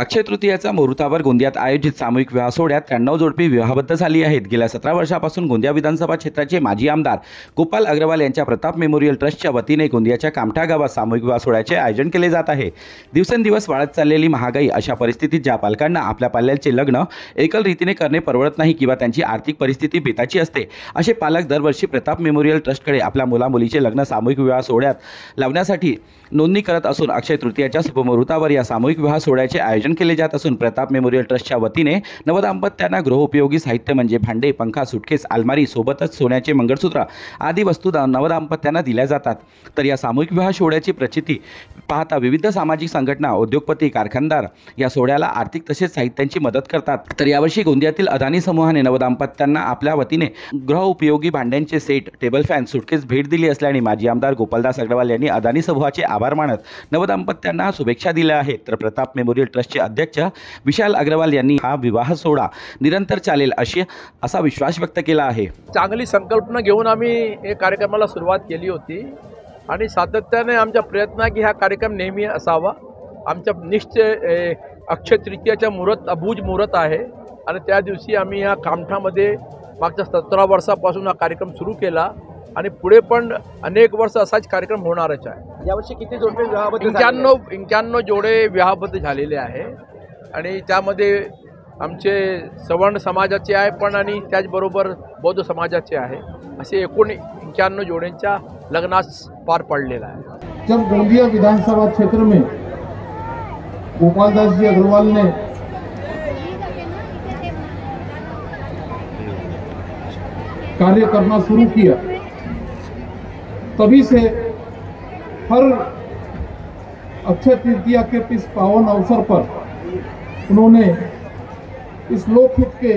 अक्षय तृतीयाचा मुहूर्तावर गोंदियात आयोजित सामूहिक विवाह सोहळ्यात 93 जोडपी विवाहबद्ध झाली आहेत। गेल्या 17 वर्षापासून गोंदिया विधानसभा क्षेत्राचे माजी आमदार गोपाल अग्रवाल यांच्या प्रताप मेमोरियल ट्रस्टच्या वतीने गोंदियाच्या कामठा गावात सामूहिक विवाह सोहळ्याचे आयोजन केले जात आहे। दिवसेंदिवस वाढत चाललेली महागाई अशा परिस्थितीत ज्या पालकांना आपल्या पाल्याचे लग्न एकल रीतीने करणे परवडत नाही किंवा त्यांची आर्थिक परिस्थिती बेताची असते, असे पालक दरवर्षी प्रताप मेमोरियल ट्रस्टकडे आपल्या मुला-मुलीचे लग्न सामूहिक विवाह सोहळ्यात लावण्यासाठी नोंदणी करत असून अक्षय तृतीयाच्या शुभमुहूर्तावर या सामूहिक विवाह सोहळ्याचे आयोजन केले जात असून प्रताप मेमोरियल ट्रस्टच्या वतीने नवदाम्पत्यांना गृहोपयोगी साहित्य म्हणजे भांडे, पंखा, सुटकेस, अलमारी सोबतच सोन्याचे मंगळसूत्र आदी वस्तू नवदाम्पत्यांना दिल्या जातात। तर या सामूहिक विवाह सोहळ्याची प्रचिती पाहता विविध सामाजिक संघटना, उद्योगपती, कारखानदार या सोहळ्याला आर्थिक तसेच साहित्यांची मदत करतात। तर यावर्षी गोंदियातील अदानी समूहाने नवदाम्पत्यांना आपल्या वतीने गृहोपयोगी भांड्यांचे सेट, टेबल फॅन, सुटकेस भेट दिली असल्याने माजी आमदार गोपालदास अग्रवाल यांनी अदानी समूहाचे आभार मानत नवदाम्पत्यांना शुभेच्छा दिल्या आहेत। तर प्रताप मेमोरियल ट्रस्टचे अध्यक्ष विशाल अग्रवाल यांनी हा विवाह सोहळा निरंतर चालेल असा विश्वास व्यक्त केला आहे। चांगली संकल्पना घेऊन आम्ही या कार्यक्रमाला सुरुवात केली होती आणि सातत्याने आमचा प्रयत्न आहे की हा कार्यक्रम नेहमी असावा। आमच्या निश्चय अक्षय तृतीयाच्या अबूझ मुहूर्त आहे आणि त्या दिवशी आम्ही या कामठामध्ये मागच्या 17 वर्षापासून हा कार्यक्रम सुरू केला आणि पुढे पण अनेक वर्ष असाच कार्यक्रम होणारच आहे। यावर्षी किती जोडपे विवाहबद्ध? 91 जोडे विवाहबद्ध झालेले आहे आणि त्यामध्ये आमचे सवर्ण समाजाचे आहे पण आणि त्याचबरोबर बौद्ध समाजाचे आहे, असे एकूण 91 जोड्यांच्या लग्नास पार पडलेला आहे। जब गोंदिया विधानसभा क्षेत्र में गोपालदास जी अग्रवाल ने कार्य करना शुरू किया, तभी से हर अक्षय तृतीया के इस पावन अवसर पर उन्होंने इस लोकहित के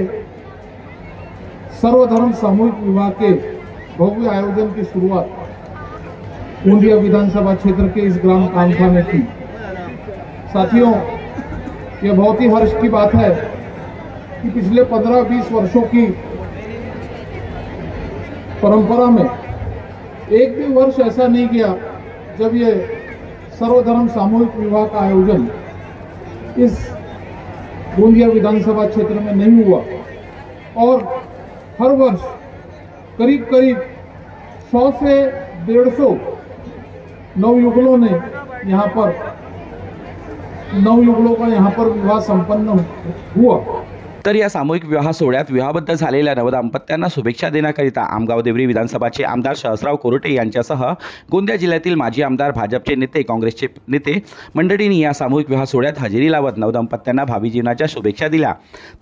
सर्वधर्म सामूहिक विवाह के भव्य आयोजन की शुरुआत गोंदिया विधानसभा क्षेत्र के इस ग्राम कामठा में की। साथियों, ये बहुत ही हर्ष की बात है कि पिछले 15-20 वर्षों की परंपरा में एक भी वर्ष ऐसा नहीं गया जब ये सर्वधर्म सामूहिक विवाह का आयोजन इस गोंदिया विधानसभा क्षेत्र में नहीं हुआ और हर वर्ष करीब 100 से 150 नवयुगलों ने यहाँ पर विवाह संपन्न हुआ। तर या सामूहिक विवाह सोहळ्यात विवाहबद्ध झालेल्या नवदाम्पत्यांना शुभेच्छा देण्याकरिता आमगाव देवरी विधानसभाचे आमदार सहस्राव कोरटे यांच्यासह गोंदिया जिल्ह्यातील माजी आमदार, भाजपचे नेते, काँग्रेसचे नेते मंडळींनी या सामूहिक विवाह सोहळ्यात हजेरी लावत नवदाम्पत्यांना भावी जीवनाच्या शुभेच्छा दिल्या।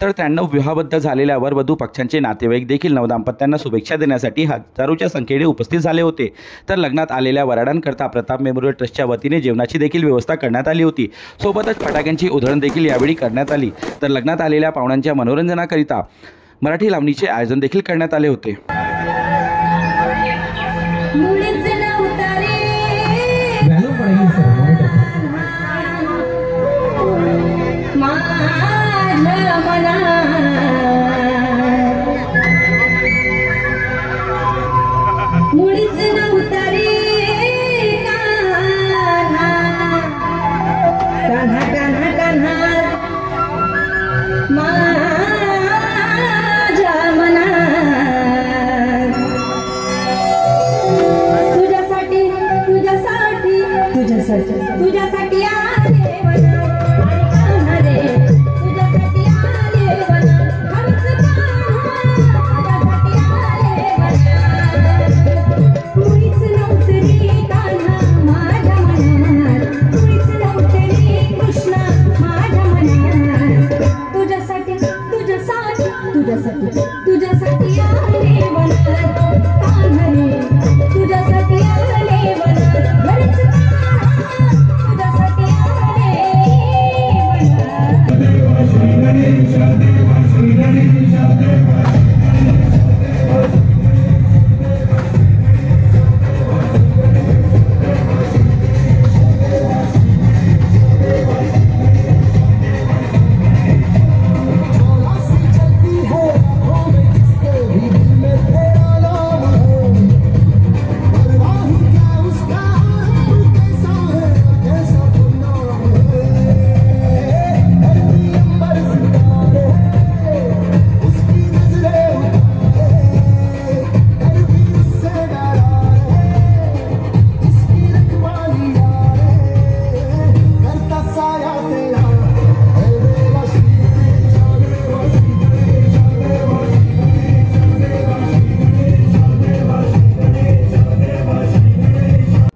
तर 93 विवाहबद्ध झालेल्या वरवधू पक्षांचे नातेवाईक देखील नवदाम्पत्यांना शुभेच्छा देण्यासाठी हजारोच्या संख्येने उपस्थित झाले होते। तर लग्नात आलेल्या वराडांकरता प्रताप मेमोरियल ट्रस्टच्या वतीने जेवणाची देखील व्यवस्था करण्यात आली होती। सोबतच फटाक्यांची उधळण देखील यावेळी करण्यात आली। तर लग्नात आलेल्या पाहुण्यांच्या मनोरंजनाकरिता मराठी लावणीचे आयोजन देखील करण्यात आले होते। तुझ्यासाठी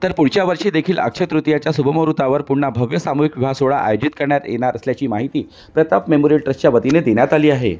तर पुढच्या वर्षी देखील अक्षय तृतीयाच्या शुभमुहूर्तावर पुन्हा भव्य सामूहिक विवाह सोहळा आयोजित करण्यात येणार असल्याची माहिती प्रताप मेमोरियल ट्रस्टच्या वतीने देण्यात आली आहे.